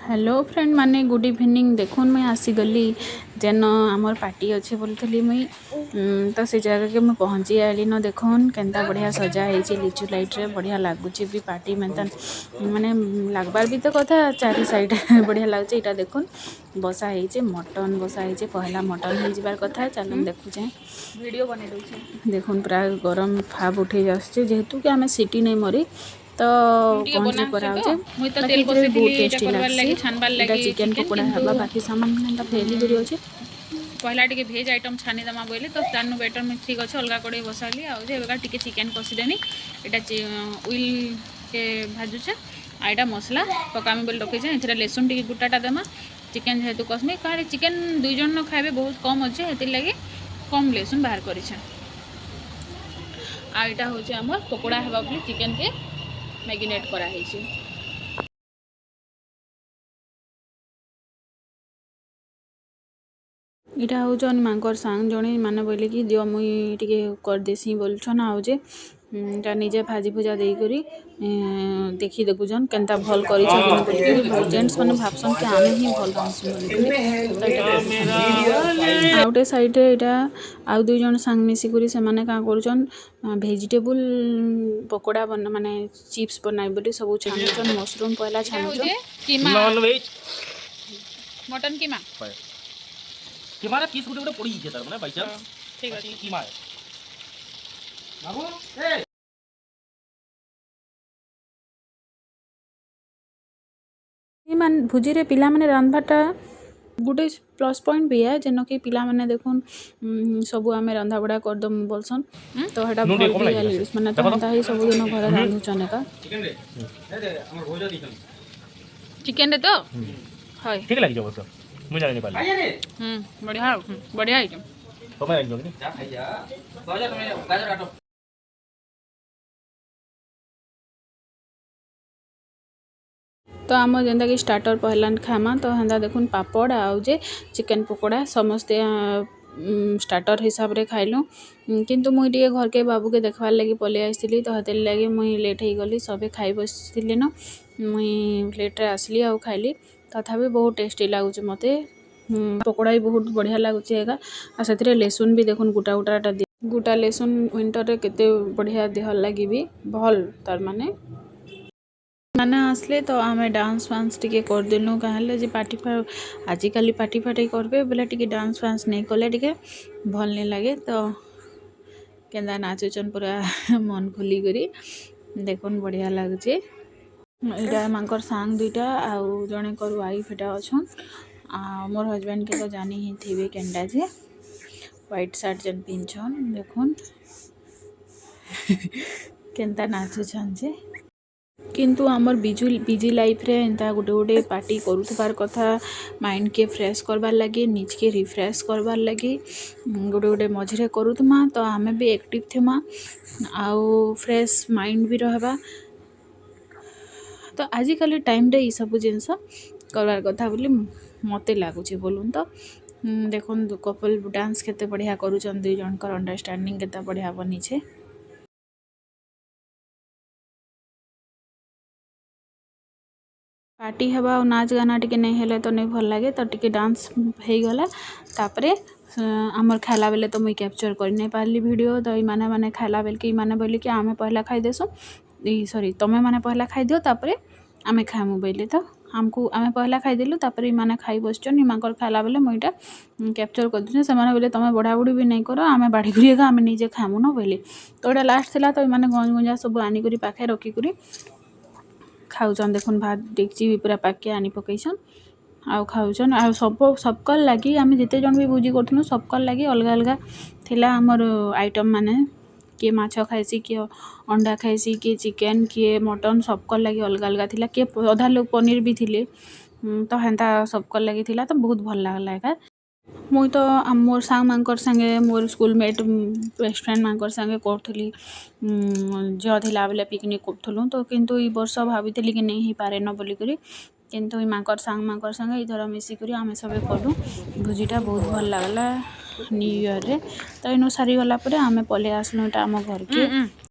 hello friend माने good evening देखुन मुई आसीगली जेन आमर पार्टी अच्छे बोलती मुई तो से जगह के मुझे पहुँची आली न देखुन केन्ता बढ़िया सजा है लिचु लाइट रे बढ़िया लगुच भी पार्टी मेन्ता माने लगबार भी तो कथा चारि साइड बढ़िया लगुच इटा देखुन बसा है मटन बसा है पहला मटन हो जबार कथा चलन देखुचे वीडियो बने दउछे देखुन पूरा गरम फाप उठे जाछे जेहेतु कि आमे सिटी नहीं मरी तो कंजे कराउचे बाकी इतरे बहुत टेस्टी लागसी एटा चिकन पकोड़ा हबा बाकी सामान एटा फेली करी अछि पहला टिके भेज आइटम छानी दमा बोले तो तानु बेटर में ठीक अच्छे अलग कड़े बसाली आगा टिके चिकेन कषिदेनी यहाँ उइल के भाजुचे आईटा मसला पकामी बोले रखीचे ये लेसुन टिके गुटाटा देमा चिकेन जेहेतु कसमी कहीं चिकेन 2 जन खाइबे बहुत कम अच्छे से लगे कम लेसुन बाहर करें आईटा हूँ आम पकोड़ा हवा बोली चिकेन के मैगिनेट कराई इटा हूँ मांकर सांग जड़े माने बोले कि दियो मुई टिके करदेसी बोलछन आउजे इटा निजे भाजी भुजा देकरी देखी देखुछन केन्ता भल कर जेन्ट्स मैंने भावसन कि आमे ही भल रांधसु आउटे साइड यहाँ आउ 2 जन सांग मिसिक से माने का करुछन वेजिटेबल पकोड़ा बन माने चिप्स बनाई बोली सब छानुछन मशरूम पहला छानुछन मटन कीमा कीमा रे पीस गुटे गुटे पड़ी जे तार माने बाय चांस ठीक अछि कीमा है बाबू ए मान भुजी रे पिला माने रांधबाटा गुटे प्लस पॉइंट भी है जेनो कि पिला माने देखुन सब आमे रंधा बड़ा कर दम बोलसन तो हेटा भल भी है माने तो ही सब दिन घर रांधुचन का चिकन रे दे हमर भोज दिखन चिकन रे तो हाय ठीक लागी जबस मु जाने पाली बढ़िया बढ़िया आइटम तो मैं आइयो जा खाइया गाजर में गाजर काटो तो आम जेनता कि स्टार्टर पहला खामा तो हेन्ता देखुन पापड़ आउ जे चिकन पकोड़ा समस्ते स्टार्टर हिसाब रे खाइलु किंतु मुई टिके घर के बाबू के देखवार लगी पले आइसली तो हते लगी मुई लेट हो गली सबे खाई बसथिले न मुई लेट रे आसली आउ खाइली तथापि बहुत टेस्टी लागुचे मते पकोड़ा भी बहुत बढ़िया लागुचे एगा आ सेतिरे लेसुन भी देखुन गुटा गुटाटा गुटा लेसुन विंटर रे केते बढ़िया देह लागि भी भल तार माने माने आसले तो आमे डांस वांस टिके कर देलु कहले जे पार्टी आजिकल पार्टी फाटी करबे बोले टिके डांस वांस नहीं कले टिके भल नहीं लगे तो केंदा नाचुचन पूरा मन खुली करी देखुन बढ़िया लागुचे एटा मांकर सांग दुईटा आउ जने कर वाइफ एटा अछन आ मोर हस्बैंड के तो जानी ही थिबे केंडा जे व्हाइट शर्ट जन पिनछन देखुन केंता नाचुछन जे किंतु आमर बिजी लाइफ रे एंता गोटे गोटे पार्टी करूथबार कथा माइंड के फ्रेश करबार लगी निज के रिफ्रेश करबार लगी गोटे गोटे मझे करूथमा तो आमे भी एक्टिव थेमा आउ फ्रेश माइंड भी रहबा तो आजिकल टाइम रे ई सब जिनस करबार कथा बोली मते लागुचे बोलून तो देखुन कपल डांस केते बढ़िया करूछन 2 जन कर अंडरस्टैंडिंग केते बढ़िया बनी छे पार्टी हवा और नाच गाना टिके नहीं हेले तो नहीं भल लगे तो टिके डांस हो गला तापरे आमर खाला बेले तो मुई कैप्चर कर नहीं पारली वीडियो तो माने माने खाला बेल के माने बोली कि आमे पहला खाई देसु सॉरी तमे माने पहला खाई दियो तापरे आमे खामु बोले तो हमको आमे पहला खाई देलु तापरे माने खाई बसचन मांकर खाला बेले मुईटा कैप्चर कर दु से माने बोले तमे बड़ा बुड़ी भी नहीं करो आमे बाड़ी गुरिएगा आमे निजे खामु न बोले तो एटा लास्ट थिला तो माने गंज गंजा सब आनी करी पाखे रखी करी खाऊन देखुन भात डेक्ची भी पूरा पाके आनी पकईसन आउ खाऊन आ सबकर लगी आम जिते जन भी भोजी करूँ सबकर लगी अलग अलग थिला हमर आइटम माने किए माछ खाइसी किए अंडा खाइसी किए चिकेन किए मटन सबकर लगी अलग अलग थिला किए अधा लोग पनीर भी थिले तो हेन्ता सबकर लगी थिला तो बहुत भल लागला एका मुई तो मोर सांग मांकर संगे मोर स्कूलमेट बेस्ट फ्रेंड मांकर संगे करूली झ थिला बेले पिकनिक करूँ तो किंतु ई वर्ष भाभी कि नहीं पारे न बोलिकी किंतु मांकर संगे इधर मिसिक आम सब कलु भोजीटा बहुत भल लगला न्यू ईयर रे तो इन सारी गला आम पले आसलु आम घर के